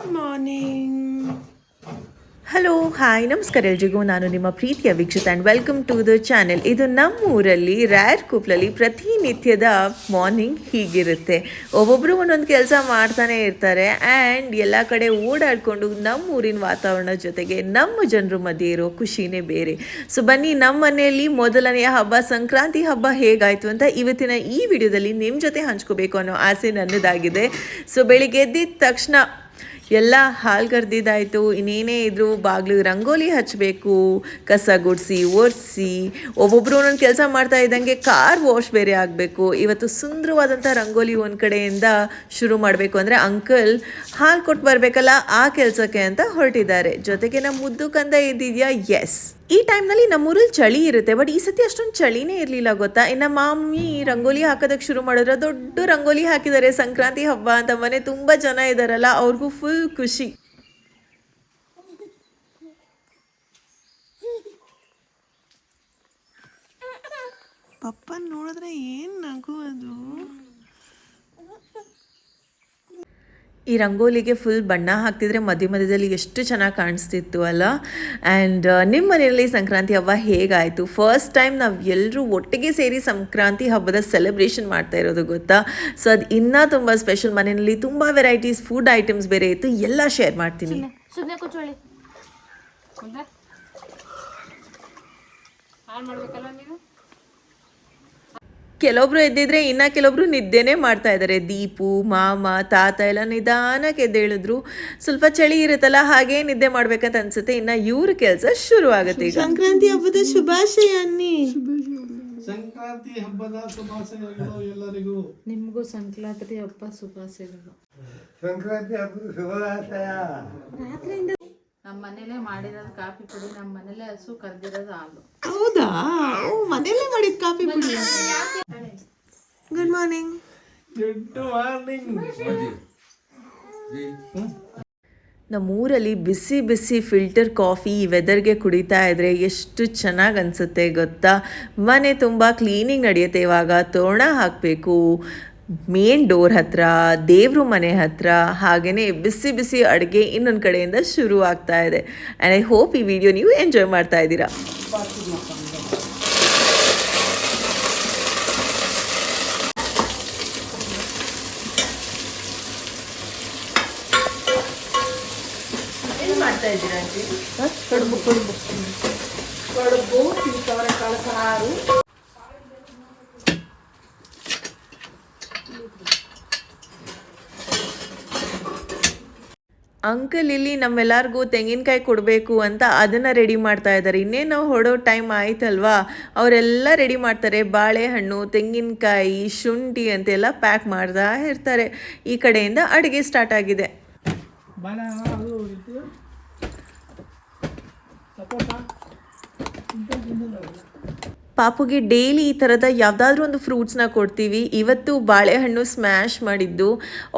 Good morning. Hello hi ನಮಸ್ಕಾರ ಎಲ್ರಿಗೂ. ನಾನು ನಿಮ್ಮ ಪ್ರೀತಿಯ Vikshitha and welcome to the channel. ಇದು ನಮ್ಮೂರಲ್ಲಿ ರ್ಯಾರ್ ಕೂಪ್ಲಲ್ಲಿ ಪ್ರತಿನಿತ್ಯದ ಮಾರ್ನಿಂಗ್ ಹೀಗಿರುತ್ತೆ. ಒಬ್ಬೊಬ್ಬರು ಒಂದೊಂದು ಕೆಲಸ ಮಾಡ್ತಾನೆ ಇರ್ತಾರೆ ಆ್ಯಂಡ್ ಎಲ್ಲ ಕಡೆ ಓಡಾಡಿಕೊಂಡು ನಮ್ಮೂರಿನ ವಾತಾವರಣ ಜೊತೆಗೆ ನಮ್ಮ ಜನರ ಮಧ್ಯೆ ಇರೋ ಖುಷಿನೇ ಬೇರೆ. ಸೊ ಬನ್ನಿ, ನಮ್ಮ ಮನೆಯಲ್ಲಿ ಮೊದಲನೆಯ ಹಬ್ಬ ಸಂಕ್ರಾಂತಿ ಹಬ್ಬ ಹೇಗಾಯಿತು ಅಂತ ಇವತ್ತಿನ ಈ ವಿಡಿಯೋದಲ್ಲಿ ನಿಮ್ಮ ಜೊತೆ ಹಂಚ್ಕೋಬೇಕು ಅನ್ನೋ ಆಸೆ ನನ್ನದಾಗಿದೆ. ಸೊ ಬೆಳಿಗ್ಗೆ ಎದ್ದಿದ ತಕ್ಷಣ ಎಲ್ಲ ಹಾಲು ಕರೆದಿದ್ದಾಯಿತು. ಇನ್ನೇನೇ ಇದ್ದರೂ ಬಾಗಿಲು ರಂಗೋಲಿ ಹಚ್ಚಬೇಕು, ಕಸ ಗುಡಿಸಿ ಒರೆಸಿ, ಒಬ್ಬೊಬ್ಬರು ಒಂದೊಂದು ಕೆಲಸ ಮಾಡ್ತಾ ಇದ್ದಂಗೆ ಕಾರ್ ವಾಶ್ ಬೇರೆ ಆಗಬೇಕು. ಇವತ್ತು ಸುಂದರವಾದಂಥ ರಂಗೋಲಿ ಒಂದು ಕಡೆಯಿಂದ ಶುರು ಮಾಡಬೇಕು ಅಂದರೆ ಅಂಕಲ್ ಹಾಲು ಕೊಟ್ಟು ಬರಬೇಕಲ್ಲ, ಆ ಕೆಲಸಕ್ಕೆ ಅಂತ ಹೊರಟಿದ್ದಾರೆ. ಜೊತೆಗೆ ನಮ್ಮ ಮುದ್ದು ಕಂದ ಇದ್ದಿದೆಯಾ? ಎಸ್, ಈ ಟೈಮ್ನಲ್ಲಿ ನಮ್ಮೂರಲ್ಲಿ ಚಳಿ ಇರುತ್ತೆ, ಬಟ್ ಈ ಸತಿ ಅಷ್ಟೊಂದು ಚಳಿನೇ ಇರಲಿಲ್ಲ ಗೊತ್ತಾ. ಇನ್ನು ಮಾಮಿ ರಂಗೋಲಿ ಹಾಕೋದಕ್ಕೆ ಶುರು ಮಾಡಿದ್ರೆ ದೊಡ್ಡ ರಂಗೋಲಿ ಹಾಕಿದ್ದಾರೆ ಸಂಕ್ರಾಂತಿ ಹಬ್ಬ ಅಂತ. ಮನೆ ತುಂಬ ಜನ ಇದ್ದಾರಲ್ಲ, ಅವ್ರಿಗೂ ಫುಲ್ ಖುಷಿ. ಪಪ್ಪನ್ ನೋಡಿದ್ರೆ ಏನು ನಗು ಅದು. ಈ ರಂಗೋಲಿಗೆ ಫುಲ್ ಬಣ್ಣ ಹಾಕ್ತಿದ್ರೆ ಮಧ್ಯ ಮಧ್ಯದಲ್ಲಿ ಎಷ್ಟು ಚೆನ್ನಾಗಿ ಕಾಣಿಸ್ತಿತ್ತು ಅಲ್ಲ. ಆ್ಯಂಡ್ ನಿಮ್ಮ ಮನೆಯಲ್ಲಿ ಸಂಕ್ರಾಂತಿ ಹಬ್ಬ ಹೇಗಾಯಿತು? ಫಸ್ಟ್ ಟೈಮ್ ನಾವು ಎಲ್ಲರೂ ಒಟ್ಟಿಗೆ ಸೇರಿ ಸಂಕ್ರಾಂತಿ ಹಬ್ಬದ ಸೆಲೆಬ್ರೇಷನ್ ಮಾಡ್ತಾ ಇರೋದು ಗೊತ್ತಾ. ಸೊ ಅದು ಇನ್ನೂ ತುಂಬ ಸ್ಪೆಷಲ್. ಮನೆಯಲ್ಲಿ ತುಂಬ ವೆರೈಟೀಸ್ ಫುಡ್ ಐಟಮ್ಸ್ ಬೇರೆ ಇತ್ತು, ಎಲ್ಲ ಶೇರ್ ಮಾಡ್ತೀನಿ. ಕೆಲವೊಬ್ರು ಎದ್ದಿದ್ರೆ ಇನ್ನು ಕೆಲವೊಬ್ರು ನಿದ್ದೆನೇ ಮಾಡ್ತಾ ಇದ್ದಾರೆ. ದೀಪು, ಮಾಮ, ತಾತ ಎಲ್ಲ ನಿಧಾನಕ್ಕೆ ಎದ್ದೇಳಿದ್ರು. ಸ್ವಲ್ಪ ಚಳಿ ಇರುತ್ತಲ್ಲ, ಹಾಗೇ ನಿದ್ದೆ ಮಾಡ್ಬೇಕಂತ ಅನ್ಸುತ್ತೆ. ಇನ್ನು ಇವ್ರ ಕೆಲಸ ಶುರು ಆಗುತ್ತೆ. ಈಗ ಸಂಕ್ರಾಂತಿ ಹಬ್ಬದ ಶುಭಾಶಯ ಅನ್ನಿ. ಸಂಕ್ರಾಂತಿ ಹಬ್ಬದ ಶುಭಾಶಯಗಳು ಎಲ್ಲರಿಗೂ. ನಿಮಗೂ ಸಂಕ್ರಾಂತಿ ಹಬ್ಬ ಶುಭಾಶಯಗಳು. ಸಂಕ್ರಾಂತಿ ಹಬ್ಬದ ಶುಭಾಶಯ. ನಮ್ಮ ಮನೇಲೆ ಮಾಡಿರೋದು ಕಾಫಿ ಪುಡಿ, ನಮ್ಮ ಮನೇಲೆ ಹಸು ಕರೆದಿರೋದು ಹಾಲು. ಹೌದಾ? ಮನೆಯಲ್ಲೇ ಮಾಡಿದ ಕಾಫಿ ಪುಡಿ. Good morning. Good morning. ನಮ್ಮೂರಲ್ಲಿ ಬಿಸಿ ಬಿಸಿ ಫಿಲ್ಟರ್ ಕಾಫಿ ಈ ವೆದರ್ಗೆ ಕುಡಿತಾ ಇದ್ರೆ ಎಷ್ಟು ಚೆನ್ನಾಗಿ ಅನಿಸುತ್ತೆ ಗೊತ್ತಾ. ಮನೆ ತುಂಬ ಕ್ಲೀನಿಂಗ್ ನಡೆಯುತ್ತೆ. ಇವಾಗ ತೋರಣ ಹಾಕಬೇಕು ಮೇನ್ ಡೋರ್ ಹತ್ರ, ದೇವ್ರ ಮನೆ ಹತ್ರ, ಹಾಗೆಯೇ ಬಿಸಿ ಬಿಸಿ ಅಡುಗೆ ಇನ್ನೊಂದು ಕಡೆಯಿಂದ ಶುರು ಆಗ್ತಾ ಇದೆ. ಆ್ಯಂಡ್ ಐ ಹೋಪ್ ಈ ವಿಡಿಯೋ ನೀವು ಎಂಜಾಯ್ ಮಾಡ್ತಾ ಇದ್ದೀರಾ. ಏನು ಮಾಡ್ತಾ ಇದ್ದೀರಾ ಆಂಟಿ? ಕಡುಬು ಕಡುಬು ಕಡುಬು, ಅವರೆಕಾಳು ಸಾರು. ಅಂಕಲ್ ಇಲ್ಲಿ ನಮ್ಮೆಲ್ಲರಿಗೂ ತೆಂಗಿನಕಾಯಿ ಕೊಡಬೇಕು ಅಂತ ಅದನ್ನು ರೆಡಿ ಮಾಡ್ತಾ ಇದ್ದಾರೆ. ಇನ್ನೇನು ನಾವು ಹೊಡೋ ಟೈಮ್ ಆಯ್ತಲ್ವಾ, ಅವರೆಲ್ಲ ರೆಡಿ ಮಾಡ್ತಾರೆ. ಬಾಳೆಹಣ್ಣು, ತೆಂಗಿನಕಾಯಿ, ಶುಂಠಿ ಅಂತೆಲ್ಲ ಪ್ಯಾಕ್ ಮಾಡ್ತಾ ಇರ್ತಾರೆ. ಈ ಕಡೆಯಿಂದ ಅಡುಗೆ ಸ್ಟಾರ್ಟ್ ಆಗಿದೆ. ಪಾಪುಗೆ ಡೈಲಿ ಈ ಥರದ ಯಾವುದಾದ್ರೂ ಒಂದು ಫ್ರೂಟ್ಸ್ನ ಕೊಡ್ತೀವಿ. ಇವತ್ತು ಬಾಳೆಹಣ್ಣು ಸ್ಮ್ಯಾಶ್ ಮಾಡಿದ್ದು.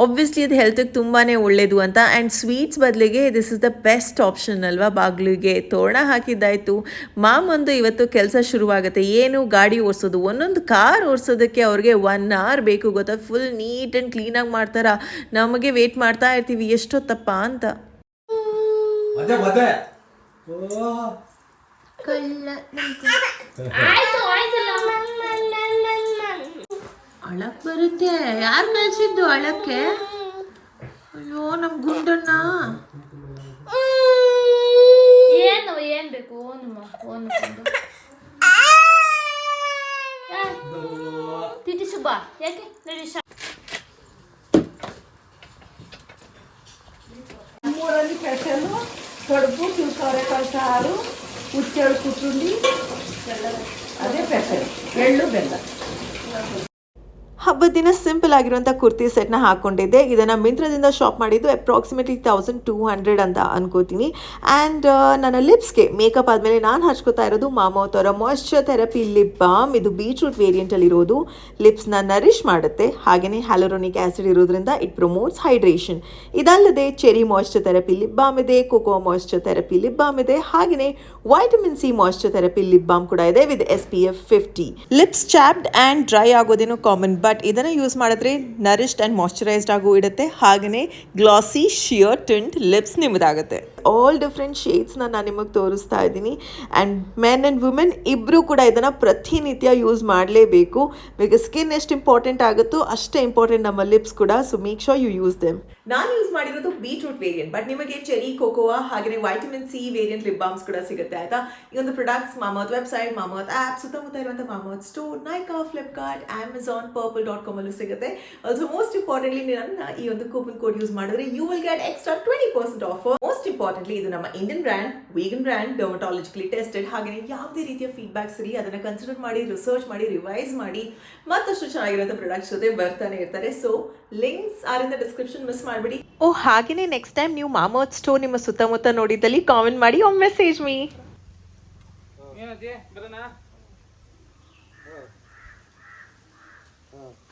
ಆಬ್ವಿಯಸ್ಲಿ ಅದು ಹೆಲ್ತಿಗೆ ತುಂಬಾ ಒಳ್ಳೆಯದು ಅಂತ. ಆ್ಯಂಡ್ ಸ್ವೀಟ್ಸ್ ಬದಲಿಗೆ this is the best option ಅಲ್ವಾ. ಬಾಗಿಲಿಗೆ ತೋರಣ ಹಾಕಿದ್ದಾಯಿತು. ಮಾಮಂದು ಇವತ್ತು ಕೆಲಸ ಶುರುವಾಗುತ್ತೆ. ಏನು ಗಾಡಿ ಓಡಿಸೋದು, ಒಂದೊಂದು ಕಾರ್ ಓಡಿಸೋದಕ್ಕೆ ಅವ್ರಿಗೆ 1 hour ಬೇಕು ಗೊತ್ತಾ. ಫುಲ್ ನೀಟ್ ಆ್ಯಂಡ್ ಕ್ಲೀನಾಗಿ ಮಾಡ್ತಾರ. ನಮಗೆ ವೇಟ್ ಮಾಡ್ತಾ ಇರ್ತೀವಿ ಎಷ್ಟೊತ್ತಪ್ಪ ಅಂತ. ಅಳಕ್ ಬರುತ್ತೆ. ಯಾರು ಕಳ್ಸಿದ್ದು ಅಳಕ್ಕೆ? ಅಯ್ಯೋ ನಮ್ ಗುಂಡಣ್ಣ. ಏನು ಏನ್ ಬೇಕು? ತಿಟಿ ಸುಬ್ಬ ಯಾಕೆ ನಡಿ. ನಮ್ಮೂರಲ್ಲಿ ಸ್ಪೆಷಲು ಕಡುಬು, ಅವರೆಕಾಳು ಸಾರು, ಹುಚ್ಚೆಳ್ಳು ಕುಟ್ರುಂಡಿ, ಅದೇ ಸ್ಪೆಷಲ್. ಎಳ್ಳು ಬೆಲ್ಲ. ಹಬ್ಬದ ದಿನ ಸಿಂಪಲ್ ಆಗಿರುವಂಥ ಕುರ್ತಿ ಸೆಟ್ನ ಹಾಕ್ಕೊಂಡಿದ್ದೆ. ಇದನ್ನು ಮಿಂತ್ರದಿಂದ ಶಾಪ್ ಮಾಡಿದ್ದು ಅಪ್ರಾಕ್ಸಿಮೇಟ್ಲಿ 1200 ಅಂತ ಅನ್ಕೋತೀನಿ. ಆ್ಯಂಡ್ ನನ್ನ ಲಿಪ್ಸ್ಗೆ ಮೇಕಪ್ ಆದಮೇಲೆ ನಾನು ಹಚ್ಕೋತಾ ಇರೋದು ಮಾಮೌತ್ ಅವರ ಮಾಯ್ಶ್ಚರ್ ಥೆರಪಿ ಲಿಪ್ ಬಾಮ್. ಇದು ಬೀಟ್ರೂಟ್ ವೇರಿಯಂಟಲ್ಲಿರೋದು. ಲಿಪ್ಸ್ನ ನರಿಶ್ ಮಾಡುತ್ತೆ, ಹಾಗೆಯೇ ಹ್ಯಾಲುರೋನಿಕ್ ಆ್ಯಸಿಡ್ ಇರೋದ್ರಿಂದ ಇಟ್ ಪ್ರಮೋಟ್ಸ್ ಹೈಡ್ರೇಷನ್. ಇದಲ್ಲದೆ cherry moisture therapy lip balm ಇದೆ, cocoa moisture therapy lip balm ಇದೆ, ಹಾಗೆಯೇ vitamin C moisture therapy lip balm ಕೂಡ ಇದೆ with SPF 50. Lips chapped and dry ಆಗೋದೇನು ಕಾಮನ್, ಬಟ್ ಇದನ್ನು ಯೂಸ್ ಮಾಡಿದ್ರೆ ನರಿಶ್ಡ್ ಆ್ಯಂಡ್ ಮಾಯ್ಶ್ಚರೈಸ್ಡ್ ಆಗು ಇಡುತ್ತೆ, ಹಾಗೆಯೇ ಗ್ಲಾಸಿ ಶಿಯರ್ ಟಿಂಟ್ ಲಿಪ್ಸ್ ನಿಮ್ಮದಾಗುತ್ತೆ. ಆಲ್ ಡಿಫ್ರೆಂಟ್ ಶೇಡ್ಸ್ನ ನಾನು ನಿಮಗೆ ತೋರಿಸ್ತಾ ಇದ್ದೀನಿ. ಆ್ಯಂಡ್ ಮೆನ್ ಆ್ಯಂಡ್ ವುಮೆನ್ ಇಬ್ಬರು ಕೂಡ ಇದನ್ನು ಪ್ರತಿನಿತ್ಯ ಯೂಸ್ ಮಾಡಲೇಬೇಕು. ಬಿಕಾಸ್ ಸ್ಕಿನ್ ಎಷ್ಟು ಇಂಪಾರ್ಟೆಂಟ್ ಆಗುತ್ತೋ ಅಷ್ಟೇ ಇಂಪಾರ್ಟೆಂಟ್ ನಮ್ಮ ಲಿಪ್ಸ್ ಕೂಡ. So make sure you use them. ನಾನು ಯೂಸ್ ಮಾಡಿರೋದು ಬೀಟ್ರೂಟ್ ವೇರಿಯಂಟ್, ಬಟ್ ನಿಮಗೆ ಚೆರಿ ಕೋಕೋವಾ ಹಾಗೆಯೇ vitamin C variant lip balms ಕೂಡ ಸಿಗುತ್ತೆ ಆಯ್ತಾ. ಈ ಒಂದು products Mamaearth website, Mamaearth app, ಸುತ್ತಮುತ್ತ ಇರುವಂಥ Mamaearth store, Nykaa, Flipkart, Amazon, purple.com ಅಲ್ಲೂ ಸಿಗುತ್ತೆ. ಆಲ್ಸೋ ಮೋಸ್ಟ್ ಇಂಪಾರ್ಟೆಂಟ್ಲಿ ನನ್ನ ಈ ಒಂದು ಕೂಪನ್ ಕೋಡ್ ಯೂಸ್ ಮಾಡಿದ್ರೆ you will get extra 20% offer. Most importantly ಇದು ನಮ್ಮ Indian brand, vegan brand, dermatologically tested, ಹಾಗೆಯೇ ಯಾವುದೇ ರೀತಿಯ ಫೀಡ್ಬ್ಯಾಕ್ಸ್ ಇರಿ ಅದನ್ನು ಕನ್ಸಿಡರ್ ಮಾಡಿ, ರಿಸರ್ಚ್ ಮಾಡಿ, ರಿವೈಸ್ ಮಾಡಿ ಮತ್ತಷ್ಟು ಚೆನ್ನಾಗಿರುವಂಥ ಪ್ರಾಡಕ್ಟ್ಸ್ ಜೊತೆ ಬರ್ತಾನೆ ಇರ್ತಾರೆ. So links are in the description, miss ಮಾಡಬೇಡಿ. ಹಾಗೆಯೇ ನೆಕ್ಸ್ಟ್ ಟೈಮ್ ನೀವು ಮಾಮರ್ತ್ ಸ್ಟೋರ್ ನಿಮ್ಮ ಸುತ್ತಮುತ್ತ ನೋಡಿದಲ್ಲಿ ಕಾಮೆಂಟ್ ಮಾಡಿ ಆರ್ ಮೆಸೇಜ್ ಮೀ.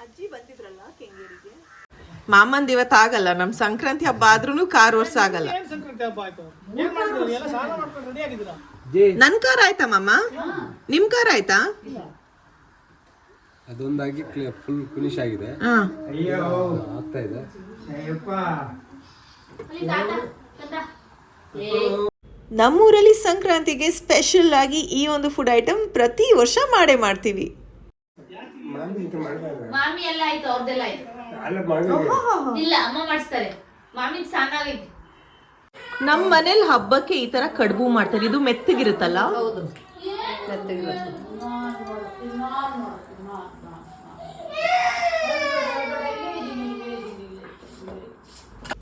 ಅಜ್ಜಿ ಬಂದಿದ್ರಲ್ಲ ಕೆಂಗೇರಿಗೆ. ಮಾಮಂದ್ ಇವತ್ತು ಆಗಲ್ಲ, ನಮ್ಮ ಸಂಕ್ರಾಂತಿ ಹಬ್ಬ ಆದ್ರೂ ಕಾರ್ ಓರ್ಸ್ ಆಗಲ್ಲ. ನನ್ ಕಾರ್ ಆಯ್ತಾ ಮಾಮ? ನಿಮ್ ಕಾರ್ ಆಯ್ತಾ? ಅದೊಂದಾಗಿ ಫುಲ್ ಫಿನಿಶ್ ಆಗಿದೆ, ಆಗ್ತಾ ಇದೆ. ನಮ್ಮೂರಲ್ಲಿ ಸಂಕ್ರಾಂತಿಗೆ ಸ್ಪೆಷಲ್ ಆಗಿ ಈ ಒಂದು ಫುಡ್ ಐಟಮ್ ಪ್ರತಿ ವರ್ಷ ಮಾಡೇ ಮಾಡ್ತೀವಿ. ಮಾಮಿ ಎಲ್ಲ ಆಯ್ತು, ಅವ್ರದ್ದೆಲ್ಲ ಆಯ್ತು. ಇಲ್ಲ ಅಮ್ಮ ಮಾಡಿಸ್ತಾರೆ, ಮಾಮಿಗ್ ಸಾಕಾಗೈತಿ. ನಮ್ಮ ಮನೇಲಿ ಹಬ್ಬಕ್ಕೆ ಈ ತರ ಕಡುಬು ಮಾಡ್ತಾರೆ. ಇದು ಮೆತ್ತಗಿರುತ್ತಲ್ಲ?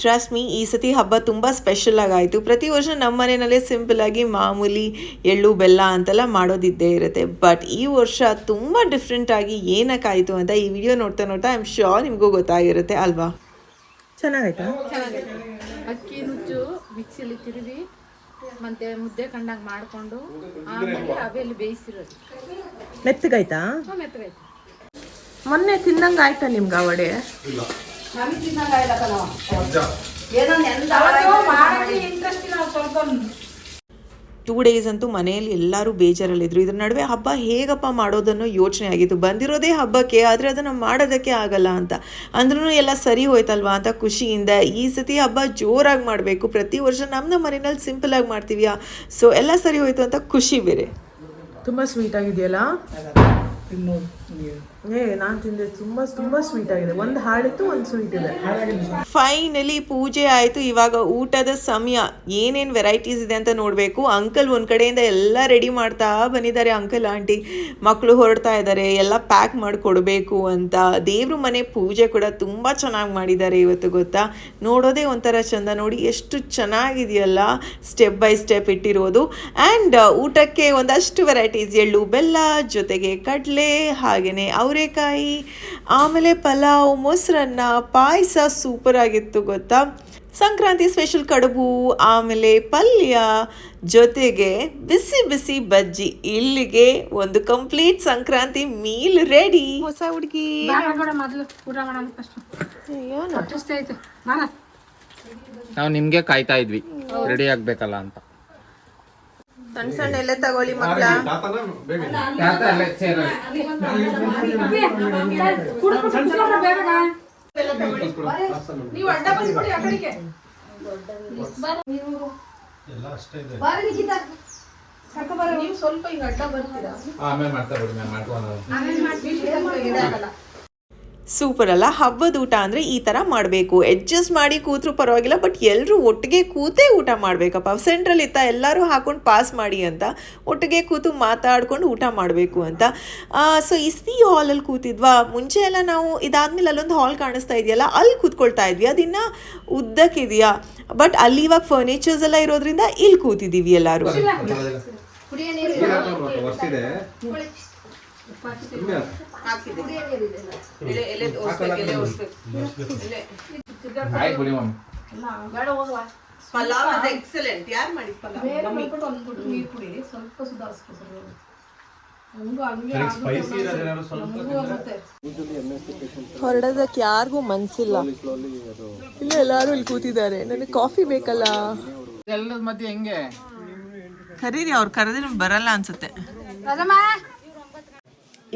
ಟ್ರಸ್ಟ್ ಮೀ, ಈ ಸತಿ ಹಬ್ಬ ತುಂಬ ಸ್ಪೆಷಲ್ ಆಗಾಯಿತು. ಪ್ರತಿ ವರ್ಷ ನಮ್ಮ ಮನೆಯಲ್ಲೇ ಸಿಂಪಲ್ ಆಗಿ ಮಾಮೂಲಿ ಎಳ್ಳು ಬೆಲ್ಲ ಅಂತೆಲ್ಲ ಮಾಡೋದಿದ್ದೇ ಇರುತ್ತೆ. ಬಟ್ ಈ ವರ್ಷ ತುಂಬ ಡಿಫ್ರೆಂಟ್ ಆಗಿ ಏನಕ್ಕಾಯಿತು ಅಂತ ಈ ವಿಡಿಯೋ ನೋಡ್ತಾ ನೋಡ್ತಾ ಐ ಆಮ್ ಶ್ಯೂರ್ ನಿಮಗೂ ಗೊತ್ತಾಗಿರುತ್ತೆ ಅಲ್ವಾ? ಚೆನ್ನಾಗಾಯ್ತಾ? ಅಕ್ಕಿ ನುಚ್ಚು ಮಿಕ್ಸಿಲಿ ತಿರುವಿ ಮತ್ತೆ ಮುದ್ದೆ ಕಂಡಂಗೆ ಮಾಡಿಕೊಂಡು ಆಮೇಲೆ ಅವೆಲ್ಲಿ ಬೇಯಿಸಿರೋದು. ಮೆತ್ತಗಾಯ್ತಾ? ಮೆತ್ತಗಾಯ್ತು. ಮೊನ್ನೆ ತಿನ್ನಂಗೆ ಆಯ್ತಾ ನಿಮ್ಗೆ ಆ ವಡೆ? ಟೂ ಡೇಸ್ ಅಂತೂ ಮನೆಯಲ್ಲಿ ಎಲ್ಲರೂ ಬೇಜಾರಲ್ಲಿದ್ರು. ಇದ್ರ ನಡುವೆ ಹಬ್ಬ ಹೇಗಪ್ಪ ಮಾಡೋದನ್ನು ಯೋಚನೆ ಆಗಿತ್ತು. ಬಂದಿರೋದೇ ಹಬ್ಬಕ್ಕೆ, ಆದರೆ ಅದನ್ನು ಮಾಡೋದಕ್ಕೆ ಆಗಲ್ಲ ಅಂತ ಅಂದ್ರೂ ಎಲ್ಲ ಸರಿ ಹೋಯ್ತಲ್ವಾ ಅಂತ ಖುಷಿಯಿಂದ ಈ ಸತಿ ಹಬ್ಬ ಜೋರಾಗಿ ಮಾಡಬೇಕು. ಪ್ರತಿ ವರ್ಷ ನಮ್ಮ ಮನೆಯಲ್ಲಿ ಸಿಂಪಲ್ ಆಗಿ ಮಾಡ್ತೀವಿಯಾ, ಸೊ ಎಲ್ಲ ಸರಿ ಹೋಯ್ತು ಅಂತ ಖುಷಿ ಬೇರೆ. ತುಂಬ ಸ್ವೀಟ್ ಆಗಿದೆಯಲ್ಲ? ನಾನು ತಿಂದೆ, ತುಂಬ ಸ್ವೀಟ್ ಆಗಿದೆ. ಒಂದು ಹಾಡಿತ್ತು, ಒಂದು ಸ್ವೀಟ್ ಇದೆ. ಫೈನಲಿ ಪೂಜೆ ಆಯಿತು. ಇವಾಗ ಊಟದ ಸಮಯ. ಏನೇನು ವೆರೈಟೀಸ್ ಇದೆ ಅಂತ ನೋಡಬೇಕು. ಅಂಕಲ್ ಒಂದು ಕಡೆಯಿಂದ ಎಲ್ಲ ರೆಡಿ ಮಾಡ್ತಾ ಬಂದಿದ್ದಾರೆ. ಅಂಕಲ್ ಆಂಟಿ ಮಕ್ಕಳು ಹೊರಡ್ತಾ ಇದ್ದಾರೆ, ಎಲ್ಲ ಪ್ಯಾಕ್ ಮಾಡಿ ಕೊಡಬೇಕು ಅಂತ. ದೇವ್ರ ಮನೆ ಪೂಜೆ ಕೂಡ ತುಂಬ ಚೆನ್ನಾಗಿ ಮಾಡಿದ್ದಾರೆ ಇವತ್ತು, ಗೊತ್ತಾ? ನೋಡೋದೇ ಒಂಥರ ಚಂದ. ನೋಡಿ ಎಷ್ಟು ಚೆನ್ನಾಗಿದೆಯಲ್ಲ, ಸ್ಟೆಪ್ ಬೈ ಸ್ಟೆಪ್ ಇಟ್ಟಿರೋದು. ಆ್ಯಂಡ್ ಊಟಕ್ಕೆ ಒಂದಷ್ಟು ವೆರೈಟೀಸ್, ಎಳ್ಳು ಬೆಲ್ಲ ಜೊತೆಗೆ ಕಡಲೆ, ಹಾಗೆಯೇ ಅವರೆಕಾಯಿ, ಆಮೇಲೆ ಪಲಾವ್, ಮೊಸರನ್ನ, ಪಾಯಸ ಸೂಪರ್ ಆಗಿತ್ತು ಗೊತ್ತಾ. ಸಂಕ್ರಾಂತಿ ಸ್ಪೆಷಲ್ ಕಡುಬು, ಆಮೇಲೆ ಪಲ್ಯ, ಜೊತೆಗೆ ಬಿಸಿ ಬಿಸಿ ಬಜ್ಜಿ. ಇಲ್ಲಿಗೆ ಒಂದು ಕಂಪ್ಲೀಟ್ ಸಂಕ್ರಾಂತಿ ಮೀಲ್ ರೆಡಿ. ಹೊಸ ಹುಡುಗಿ ಮೊದಲು ಊಟ ಮಾಡೋಣ ಫಸ್ಟ್. ನಾವು ನಿಮ್ಗೆ ಕಾಯ್ತಾ ಇದ್ವಿ ರೆಡಿ ಆಗ್ಬೇಕಲ್ಲ ಅಂತ. ಸಣ್ಣ ಸಣ್ಣ ಎಲ್ಲ ತಗೊಳ್ಳಿ ಮಕ್ಕಳ. ಸ್ವಲ್ಪ ಹಿಂಗ ಅಡ್ಡ ಬರ್ತೀರಾ? ಆಮೇಲೆ ಮಾಡ್ತಾ ಬಿಡಿ, ಸೂಪರ್ ಅಲ್ಲ? ಹಬ್ಬದ ಊಟ ಅಂದರೆ ಈ ಥರ ಮಾಡಬೇಕು. ಅಡ್ಜಸ್ಟ್ ಮಾಡಿ ಕೂತ್ರು ಪರವಾಗಿಲ್ಲ, ಬಟ್ ಎಲ್ಲರೂ ಒಟ್ಟಿಗೆ ಕೂತೇ ಊಟ ಮಾಡಬೇಕಪ್ಪ. ಸೆಂಟ್ರಲ್ ಇತ್ತ ಎಲ್ಲರೂ ಹಾಕೊಂಡು ಪಾಸ್ ಮಾಡಿ ಅಂತ, ಒಟ್ಟಿಗೆ ಕೂತು ಮಾತಾಡ್ಕೊಂಡು ಊಟ ಮಾಡಬೇಕು ಅಂತ. ಸೊ ಈ ಹಾಲಲ್ಲಿ ಕೂತಿದ್ವಾ. ಮುಂಚೆ ಎಲ್ಲ ನಾವು ಇದಾದ್ಮೇಲೆ ಅಲ್ಲೊಂದು ಹಾಲ್ ಕಾಣಿಸ್ತಾ ಇದೆಯಲ್ಲ, ಅಲ್ಲಿ ಕೂತ್ಕೊಳ್ತಾ ಇದ್ವಿ. ಅದಿನ್ನ ಉದ್ದಕ್ಕಿದೆಯಾ, ಬಟ್ ಅಲ್ಲಿ ಇವಾಗ ಫರ್ನಿಚರ್ಸ್ ಎಲ್ಲ ಇರೋದ್ರಿಂದ ಇಲ್ಲಿ ಕೂತಿದ್ದೀವಿ ಎಲ್ಲರೂ. Pulao is excellent. ಯಾರು ಮಾಡಿದ ಪಲಾವ್? ಸ್ವಲ್ಪ ಸುಧಾರಿಸ್ಕೊ. ಹೊರಡೋದಕ್ಕೆ ಯಾರಿಗೂ ಮನ್ಸಿಲ್ಲ. ಇಲ್ಲ ಎಲ್ಲರೂ ಇಲ್ಲಿ ಕೂತಿದ್ದಾರೆ. ನನಗೆ ಕಾಫಿ ಬೇಕಲ್ಲ. ಎಲ್ಲದ ಮಧ್ಯೆ ಹೆಂಗೆ ಕರೀರಿ, ಅವ್ರು ಕರೆದ್ರೆ ಬರಲ್ಲ ಅನ್ಸುತ್ತೆ.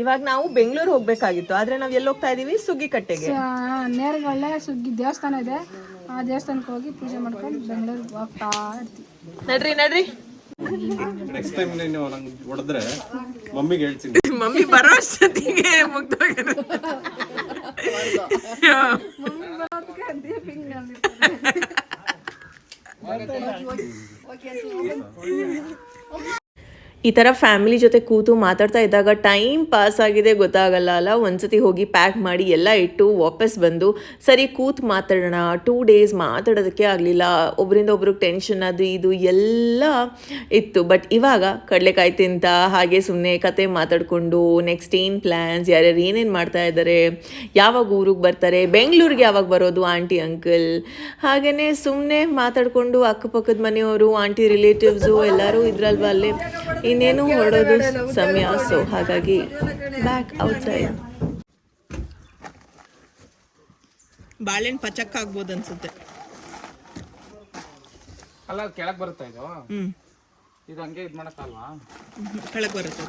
ಇವಾಗ ನಾವು ಬೆಂಗಳೂರು ಹೋಗ್ಬೇಕಾಗಿತ್ತು ಆದ್ರೆ ನಾವು ಎಲ್ಲಿ ಹೋಗ್ತಾ ಇದೀವಿ ಸುಗ್ಗಿಕಟ್ಟೆಗೆ. ನೇರಗೊಳ್ಳೆ ಸುಗ್ಗಿ ದೇವಸ್ಥಾನ ಇದೆ, ಆ ದೇವಸ್ಥಾನಕ್ಕೆ ಹೋಗಿ ಪೂಜೆ ಮಾಡ್ಕೊಂಡು ಬೆಂಗಳೂರಿಗೆ ಹೋಗ್ತಾ ಇರ್ತೀವಿ. ನಡ್ರಿ ನೆಕ್ಸ್ಟ್ ಟೈಮ್ ನೀನು ನಂಗೆ ಹೊಡೆದ್ರೆ ಮಮ್ಮಿಗೆ ಹೇಳ್ತೀನಿ. ಮಮ್ಮಿ ಬರೋ ಅಷ್ಟೊತ್ತಿಗೆ ಮುಗ್ದೋಗಿರುತ್ತೆ. ಈ ಥರ ಫ್ಯಾಮಿಲಿ ಜೊತೆ ಕೂತು ಮಾತಾಡ್ತಾ ಇದ್ದಾಗ ಟೈಮ್ ಪಾಸ್ ಆಗಿದೆ ಗೊತ್ತಾಗಲ್ಲ ಅಲ್ಲ. ಒಂದ್ಸತಿ ಹೋಗಿ ಪ್ಯಾಕ್ ಮಾಡಿ ಎಲ್ಲ ಇಟ್ಟು ವಾಪಸ್ ಬಂದು ಸರಿ ಕೂತು ಮಾತಾಡೋಣ. 2 days ಮಾತಾಡೋದಕ್ಕೆ ಆಗಲಿಲ್ಲ. ಒಬ್ಬರಿಂದ ಒಬ್ರಿಗೆ ಟೆನ್ಷನ್ ಅದು ಇದು ಎಲ್ಲ ಇತ್ತು. ಬಟ್ ಇವಾಗ ಕಡಲೆಕಾಯಿ ತಿಂತ ಹಾಗೆ ಸುಮ್ಮನೆ ಕತೆ ಮಾತಾಡಿಕೊಂಡು ನೆಕ್ಸ್ಟ್ ಏನು ಪ್ಲ್ಯಾನ್ಸ್, ಯಾರ್ಯಾರು ಏನೇನು ಮಾಡ್ತಾ ಇದ್ದಾರೆ, ಯಾವಾಗ ಊರಿಗೆ ಬರ್ತಾರೆ, ಬೆಂಗಳೂರಿಗೆ ಯಾವಾಗ ಬರೋದು ಆಂಟಿ ಅಂಕಲ್, ಹಾಗೆಯೇ ಸುಮ್ಮನೆ ಮಾತಾಡಿಕೊಂಡು ಅಕ್ಕಪಕ್ಕದ ಮನೆಯವರು ಆಂಟಿ ರಿಲೇಟಿವ್ಸು ಎಲ್ಲರೂ ಇದ್ರಲ್ವ ಅಲ್ಲೇ. ಇನ್ನೇನು ಹೊರಡೋದು ಸಮಯ. ಸೊ ಹಾಗಾಗಿ ಬ್ಯಾಕ್ ಔಟ್ಸೈಡ್. ಬಾಳೆಹಣ್ಣು ಪಚಕ್ ಆಗ್ಬೋದು ಅನ್ಸುತ್ತೆ. ಅಲ್ಲ ಕೆಳಗೆ ಬರುತ್ತಾ ಇದು? ಇದು ಹಂಗೆ ಇದು ಮಾಡಕ್ಕಲ್ವಾ? ಕೆಳಗೆ ಬರುತ್ತೆ.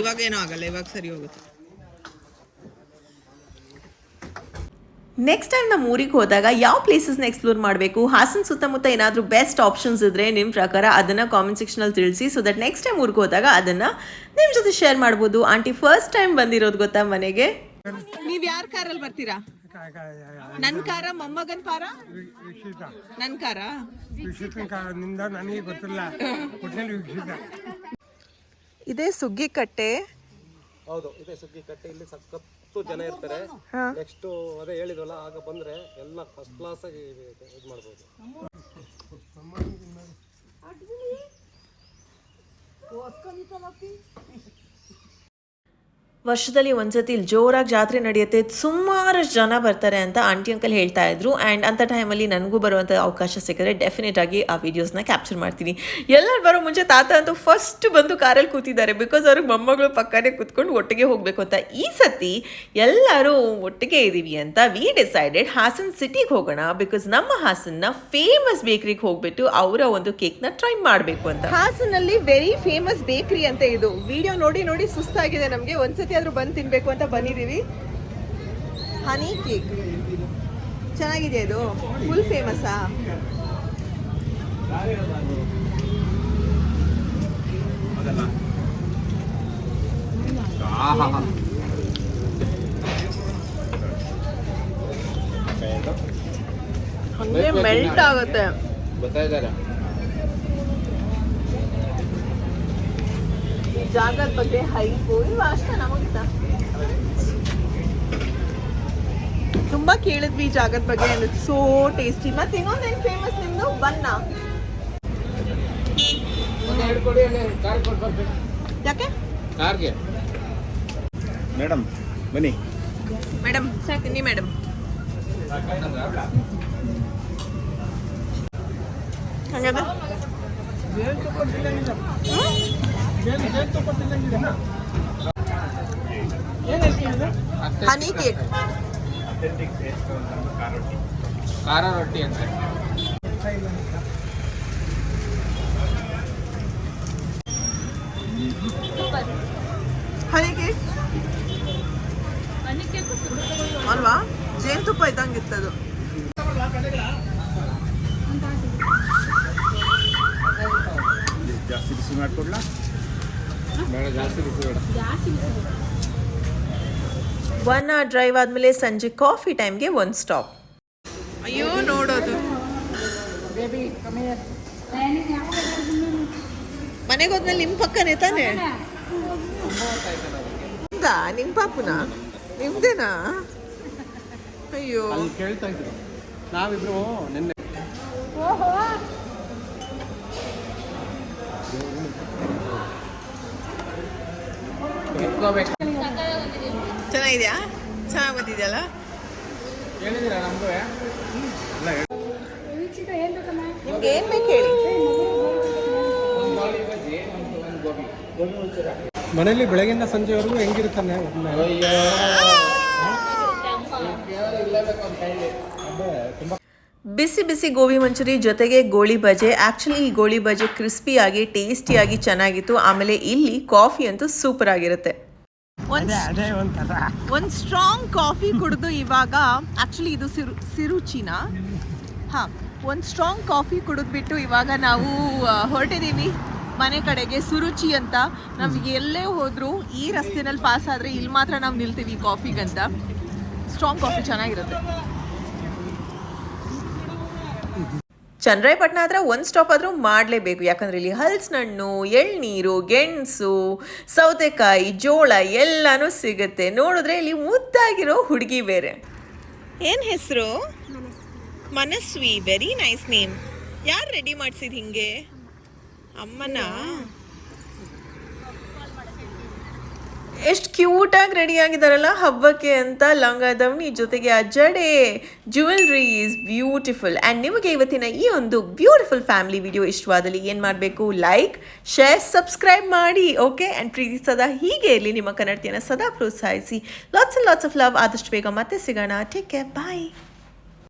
ಇವಾಗ ಏನೂ ಆಗಲ್ಲ, ಇವಾಗ ಸರಿ ಹೋಗುತ್ತೆ. ನೆಕ್ಸ್ಟ್ ಟೈಮ್ ನಮ್ಮ ಊರಿಗೆ ಹೋದಾಗ ಯಾವ ಪ್ಲೇಸಸ್ನ ಎಕ್ಸ್ಪ್ಲೋರ್ ಮಾಡಬೇಕು, ಹಾಸನ ಸುತ್ತಮುತ್ತ ಏನಾದರೂ ಬೆಸ್ಟ್ ಆಪ್ಷನ್ಸ್ ಇದ್ದರೆ ನಿಮ್ಮ ಪ್ರಕಾರ ಅದನ್ನು ಕಾಮೆಂಟ್ ಸೆಕ್ಷನಲ್ಲಿ ತಿಳಿಸಿ. ಸೊ ದಟ್ ನೆಕ್ಸ್ಟ್ ಟೈಮ್ ಊರಿಗೆ ಹೋದಾಗ ಅದನ್ನು ನಿಮ್ಮ ಜೊತೆ ಶೇರ್ ಮಾಡ್ಬೋದು. ಆಂಟಿ ಫಸ್ಟ್ ಟೈಮ್ ಬಂದಿರೋದು ಗೊತ್ತಾ ಮನೆಗೆ? ನೀವು ಯಾರ ಕಾರಲ್ಲಿ ಬರ್ತೀರಾ? ನನ್ನ ಕಾರ, ಮೊಮ್ಮಗನ ಕಾರ, ನನ್ನ ಕಾರ. ಇದೇ ಸುಗ್ಗಿಕಟ್ಟೆ. ಹೌದು, ಇದೆ ಸುಗ್ಗಿಕಟ್ಟೆ. ಇಲ್ಲಿ ಸಖತ್ತು ಜನ ಇರ್ತಾರೆ. ನೆಕ್ಸ್ಟ್ ಅದೇ ಹೇಳಿದ್ವಲ್ಲ, ಆಗ ಬಂದ್ರೆ ಎಲ್ಲ ಫಸ್ಟ್ ಕ್ಲಾಸ್ ಆಗಿ ಇದು ಮಾಡ್ಬೋದು. ವರ್ಷದಲ್ಲಿ ಒಂದ್ಸತಿ ಇಲ್ಲಿ ಜೋರಾಗಿ ಜಾತ್ರೆ ನಡೆಯುತ್ತೆ, ಸುಮಾರು ಜನ ಬರ್ತಾರೆ ಅಂತ ಆಂಟಿ ಅಂಕಲ್ ಹೇಳ್ತಾ ಇದ್ರು. ಆ್ಯಂಡ್ ಅಂಥ ಟೈಮಲ್ಲಿ ನನಗೂ ಬರುವಂಥ ಅವಕಾಶ ಸಿಕ್ಕಿದ್ರೆ ಡೆಫಿನೆಟ್ ಆಗಿ ಆ ವಿಡಿಯೋಸ್ನ ಕ್ಯಾಪ್ಚರ್ ಮಾಡ್ತೀನಿ. ಎಲ್ಲರೂ ಬರೋ ಮುಂಚೆ ತಾತ ಅಂತೂ ಫಸ್ಟ್ ಬಂದು ಕಾರಲ್ಲಿ ಕೂತಿದ್ದಾರೆ, ಬಿಕಾಸ್ ಅವ್ರಿಗೆ ಮೊಮ್ಮಗಳು ಪಕ್ಕನೇ ಕೂತ್ಕೊಂಡು ಒಟ್ಟಿಗೆ ಹೋಗಬೇಕು ಅಂತ. ಈ ಸತಿ ಎಲ್ಲರೂ ಒಟ್ಟಿಗೆ ಇದ್ದೀವಿ ಅಂತ ವಿ ಡಿಸೈಡೆಡ್ ಹಾಸನ್ ಸಿಟಿಗೆ ಹೋಗೋಣ, ಬಿಕಾಸ್ ನಮ್ಮ ಹಾಸನ್ನ ಫೇಮಸ್ ಬೇಕ್ರಿಗೆ ಹೋಗ್ಬಿಟ್ಟು ಅವರ ಒಂದು ಕೇಕ್ನ ಟ್ರೈ ಮಾಡಬೇಕು ಅಂತ. ಹಾಸನಲ್ಲಿ ವೆರಿ ಫೇಮಸ್ ಬೇಕ್ರಿ ಅಂತ ಇದು. ವಿಡಿಯೋ ನೋಡಿ ನೋಡಿ ಸುಸ್ತಾಗಿದೆ ನಮಗೆ, ಒಂದ್ಸತಿ ಆದ್ರೂ ಬಂದು ತಿನ್ಬೇಕು ಅಂತ ಬಂದಿದ್ದೀವಿ. ಹನಿ ಕೇಕ್ ಚೆನ್ನಾಗಿದೆ, ಇದು ಫುಲ್ ಫೇಮಸ್ಸಾ? ಹಂಗೆ ಮೆಲ್ಟ್ ಆಗುತ್ತೆ. ಗೊತ್ತಾಯಿದ್ದಾರೆ ಜಾಗದ ಬಗ್ಗೆ ಹೈಪು ಇವ ಅಷ್ಟ ನಮಗಿಂತ ತುಂಬಾ ಕೇಳಿದ್ವಿ ಈ ಜಾಗದ ಬಗ್ಗೆ. So tasty. ಮತ್ತೆ ಇನ್ನೊಂದೇನು ಫೇಮಸ್ ನಿಮ್ದು? ಬನ್ನ. ಯಾಕೆ ಕಾರ್ಗೆ? ಮೇಡಮ್ ಬನ್ನಿ. ಮೇಡಮ್ ತಿನ್ನಿ ಮೇಡಮ್. ಹಂಗಾದ್ರೆ ಹನಿ ಕೇಕ್, ಖಾರ ರೊಟ್ಟಿ ಅಂತ. ಹನಿ ಕೇಕ್ ಅಲ್ವಾ? ಜೇನುತುಪ್ಪ ಇದ್ದಂಗಿತ್ತದು. ಜಾಸ್ತಿ ಬಿಸಿ ಮಾಡ್ಕೊಡ್ಲಾ? ಬೇಡ, ಜಾಸ್ತಿ ಬಿಸಿ ಬೇಡ. 1 hour ಡ್ರೈವ್ ಆದಮೇಲೆ ಸಂಜೆ ಕಾಫಿ ಟೈಮ್ಗೆ ಒಂದು ಸ್ಟಾಪ್. ಅಯ್ಯೋ ನೋಡೋದು. ಮನೆಗೆ ಹೋದ್ಮೇಲೆ ನಿಮ್ಮ ಪಕ್ಕನೇ ತಾನೆ? ನಿಮ್ಮ ಪಾಪುನಾ? ನಿಮ್ದೇನಾ? ಅಯ್ಯೋ ಅಲ್ಲಿ ಕೇಳ್ತಾ ಇದ್ರು ನಾವಿಬ್ರು ನಿನ್ನೆ. ಚೆನ್ನಾಗಿದ್ಯಾ? ಚೆನ್ನಾಗಿ ಬಂದಿದೆಯಲ್ಲ? ಹೇಳಿದ್ದೀರಾ ನಮಗೂ? ನಿಮ್ಗೆ ಏನು ಬೇಕು ಹೇಳಿ. ಮನೇಲಿ ಬೆಳಗಿಂದ ಸಂಜೆವರೆಗೂ ಹೆಂಗಿರ್ತಾನೆ? ಬಿಸಿ ಬಿಸಿ ಗೋಬಿ ಮಂಚೂರಿ ಜೊತೆಗೆ ಗೋಳಿ ಬಜೆ. ಆ್ಯಕ್ಚುಲಿ ಈ ಗೋಳಿ ಬಜೆ ಕ್ರಿಸ್ಪಿಯಾಗಿ ಟೇಸ್ಟಿಯಾಗಿ ಚೆನ್ನಾಗಿತ್ತು. ಆಮೇಲೆ ಇಲ್ಲಿ ಕಾಫಿ ಅಂತೂ ಸೂಪರ್ ಆಗಿರುತ್ತೆ. ಒಂದು ಸ್ಟ್ರಾಂಗ್ ಕಾಫಿ ಕುಡಿದು ಇವಾಗ ಆ್ಯಕ್ಚುಲಿ ಇದು ಸಿರುಚಿನ ಹಾಂ ಒಂದು ಸ್ಟ್ರಾಂಗ್ ಕಾಫಿ ಕುಡಿದ್ಬಿಟ್ಟು ಇವಾಗ ನಾವು ಹೊರಟಿದ್ದೀವಿ ಮನೆ ಕಡೆಗೆ. ಸುರುಚಿ ಅಂತ. ನಮಗೆ ಎಲ್ಲೇ ಹೋದರೂ ಈ ರಸ್ತೆನಲ್ಲಿ ಪಾಸ್ ಆದರೆ ಇಲ್ಲಿ ಮಾತ್ರ ನಾವು ನಿಲ್ತೀವಿ ಕಾಫಿಗಂತ. ಸ್ಟ್ರಾಂಗ್ ಕಾಫಿ ಚೆನ್ನಾಗಿರುತ್ತೆ. ಚನ್ನರಾಯಪಟ್ಟಣ ಹತ್ರ ಒಂದು ಸ್ಟಾಪ್ ಆದರೂ ಮಾಡಲೇಬೇಕು, ಯಾಕಂದರೆ ಇಲ್ಲಿ ಹಲಸಿನಣ್ಣು, ಎಳ್ನೀರು, ಗೆಣಸು, ಸೌತೆಕಾಯಿ, ಜೋಳ ಎಲ್ಲನೂ ಸಿಗುತ್ತೆ. ನೋಡಿದ್ರೆ ಇಲ್ಲಿ ಮುದ್ದಾಗಿರೋ ಹುಡುಗಿ ಬೇರೆ. ಏನು ಹೆಸರು? ಮನಸ್ವಿ. Very nice name. ಯಾರು ರೆಡಿ ಮಾಡಿಸಿದ ಹಿಂಗೆ? ಅಮ್ಮನ. ಎಷ್ಟು ಕ್ಯೂಟಾಗಿ ರೆಡಿ ಆಗಿದ್ದಾರಲ್ಲ ಹಬ್ಬಕ್ಕೆ ಅಂತ. ಲಂಗ ದವಣಿ ಜೊತೆಗೆ ಆ ಜಡೆ, ಜ್ಯುವೆಲ್ರಿ ಈಸ್ ಬ್ಯೂಟಿಫುಲ್. ಆ್ಯಂಡ್ ನಿಮಗೆ ಇವತ್ತಿನ ಈ ಒಂದು ಬ್ಯೂಟಿಫುಲ್ ಫ್ಯಾಮಿಲಿ ವಿಡಿಯೋ ಇಷ್ಟವಾದಲ್ಲಿ ಏನು ಮಾಡಬೇಕು? ಲೈಕ್, ಶೇರ್, ಸಬ್ಸ್ಕ್ರೈಬ್ ಮಾಡಿ. ಓಕೆ. ಆ್ಯಂಡ್ ಪ್ರೀತಿ ಸದಾ ಹೀಗೆ ಇರಲಿ. ನಿಮ್ಮ ಕನ್ನಡತಿಯನ್ನು ಸದಾ ಪ್ರೋತ್ಸಾಹಿಸಿ. Lots of love. ಆದಷ್ಟು ಬೇಗ ಮತ್ತೆ ಸಿಗೋಣ. Take care. ಬಾಯ್.